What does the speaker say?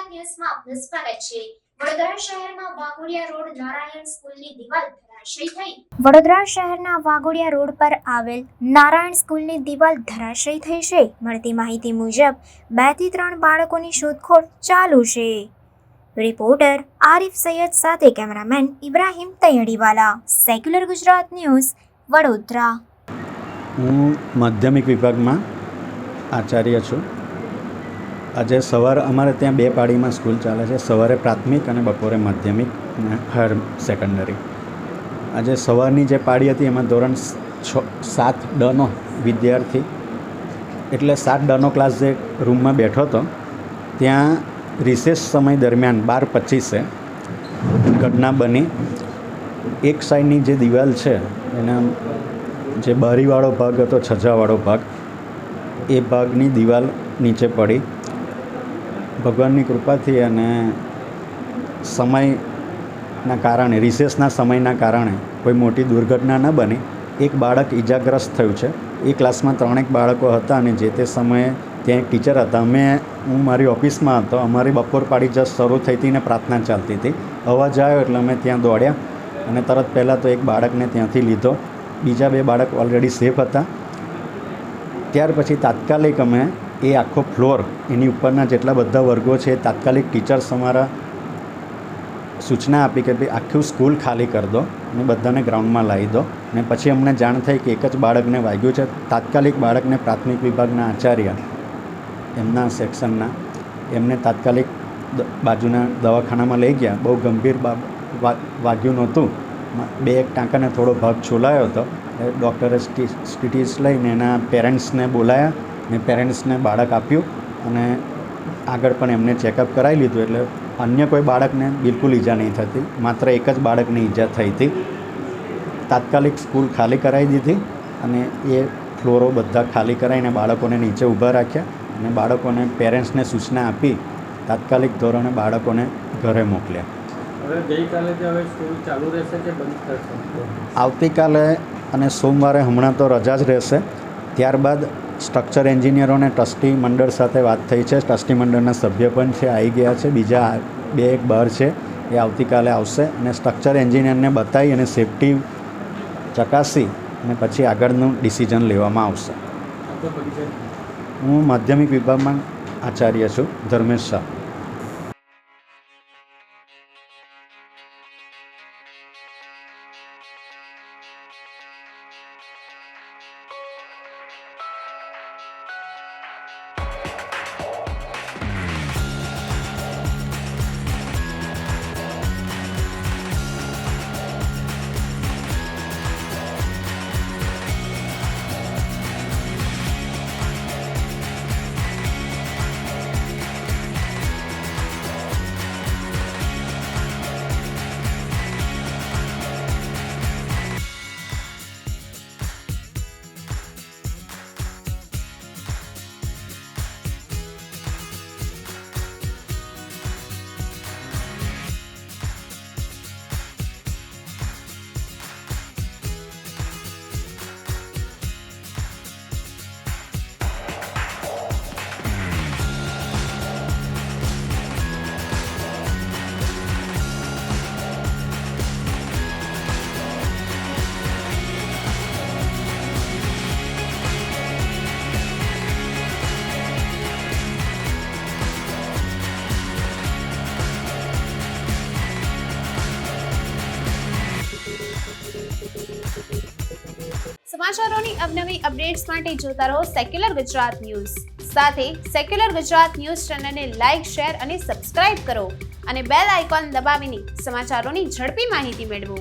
ગુજરાત ન્યૂઝમાં આપનું સ્વાગત છે। વડોદરા શહેરમાં વાઘોડિયા રોડ નારાયણ સ્કૂલની દિવાલ ધરાશયી થઈ। વડોદરા શહેરના વાઘોડિયા રોડ પર આવેલ નારાયણ સ્કૂલની દિવાલ ધરાશયી થઈ છે। મળતી માહિતી મુજબ 2 થી 3 બાળકોની શોધખોળ ચાલુ છે। રિપોર્ટર આરિફ સૈયદ સાથે cameraman Ibrahim Taiyadiwala, secular Gujarat news, Vadodara. હું માધ્યમિક વિભાગમાં આચાર્ય છું। આજે સવારે અમારે ત્યાં 2 પાળીમાં સ્કૂલ ચાલે છે, સવારે પ્રાથમિક અને બપોરે માધ્યમિક અને હાયર સેકન્ડરી। આજે સવારની જે પાળી હતી એમાં ધોરણ 7 ડનો વિદ્યાર્થી, એટલે 7 ડનો ક્લાસ જે રૂમમાં બેઠો હતો ત્યાં રિસેસ સમય દરમિયાન 12:25 ઘટના બની। એક સાઈડની જે દિવાલ છે એના જે બારીવાળો ભાગ હતો, છજાવાળો ભાગ, એ ભાગની દિવાલ નીચે પડી। ભગવાનની કૃપાથી અને સમયના કારણે, રિસેસના સમયના કારણે કોઈ મોટી દુર્ઘટના ન બની। એક બાળક ઈજાગ્રસ્ત થયું છે। એ ક્લાસમાં 3 બાળકો હતા અને જે તે સમયે ત્યાં એક ટીચર હતા। હું મારી ઓફિસમાં હતો, અમારી બપોર પાળી જસ્ટ શરૂ થઈ હતી ને પ્રાર્થના ચાલતી હતી। અવાજ આવ્યો એટલે અમે ત્યાં દોડ્યા અને તરત પહેલાં તો એક બાળકને ત્યાંથી લીધો, બીજા 2 બાળક ઓલરેડી સેફ હતા। ત્યાર પછી તાત્કાલિક અમે એ આખો ફ્લોર, એની ઉપરના જેટલા બધા વર્ગો છે, તાત્કાલિક ટીચર્સ અમારા સૂચના આપી કે ભાઈ આખું સ્કૂલ ખાલી કરી દો અને બધાને ગ્રાઉન્ડમાં લાવી દો। અને પછી અમને જાણ થઈ કે એક જ બાળકને વાગ્યું છે। તાત્કાલિક બાળકને પ્રાથમિક વિભાગના આચાર્ય, એમના સેક્શનના, એમને તાત્કાલિક બાજુના દવાખાનામાં લઈ ગયા। બહુ ગંભીર વાગ્યું નહોતું, 2 ટાંકાને થોડો ભાગ છોલાયો હતો। ડૉક્ટરે સ્ટીટીસ લઈને એના પેરેન્ટ્સને બોલાયા ને પેરેન્ટ્સને બાળક આપ્યું અને આગળ પણ એમને ચેકઅપ કરાવી લીધું। એટલે અન્ય કોઈ બાળકને બિલકુલ ઈજા નહીં થતી, માત્ર એક જ બાળકને ઈજા થઈ હતી। તાત્કાલિક સ્કૂલ ખાલી કરાવી દીધી અને એ ફ્લોરો બધા ખાલી કરાવીને બાળકોને નીચે ઊભા રાખ્યા અને બાળકોને પેરેન્ટ્સને સૂચના આપી તાત્કાલિક ધોરણે બાળકોને ઘરે મોકલ્યા। હવે ગઈકાલેથી હવે સ્કૂલ ચાલુ રહેશે કે બંધ થશે? આવતીકાલે અને સોમવારે હમણાં તો રજા જ રહેશે। ત્યારબાદ સ્ટ્રક્ચર એન્જિનિયરોને ટ્રસ્ટી મંડળ સાથે વાત થઈ છે। ટ્રસ્ટી મંડળના સભ્ય પણ છે, આવી ગયા છે। બીજા 2 બહાર છે, એ આવતીકાલે આવશે અને સ્ટ્રક્ચર એન્જિનિયરને બતાવી અને સેફટી ચકાસી અને પછી આગળનું ડિસિઝન લેવામાં આવશે। હું માધ્યમિક વિભાગમાં આચાર્ય છું, ધર્મેશ શાહ। સમાચારોની અવનવી અપડેટ્સ માટે જોતા રહો સેક્યુલર ગુજરાત ન્યૂઝ। સાથે સેક્યુલર ગુજરાત ન્યૂઝ ચેનલને લાઇક, શેર અને સબસ્ક્રાઇબ કરો અને બેલ આઇકોન દબાવીને સમાચારોની ઝડપી માહિતી મેળવો।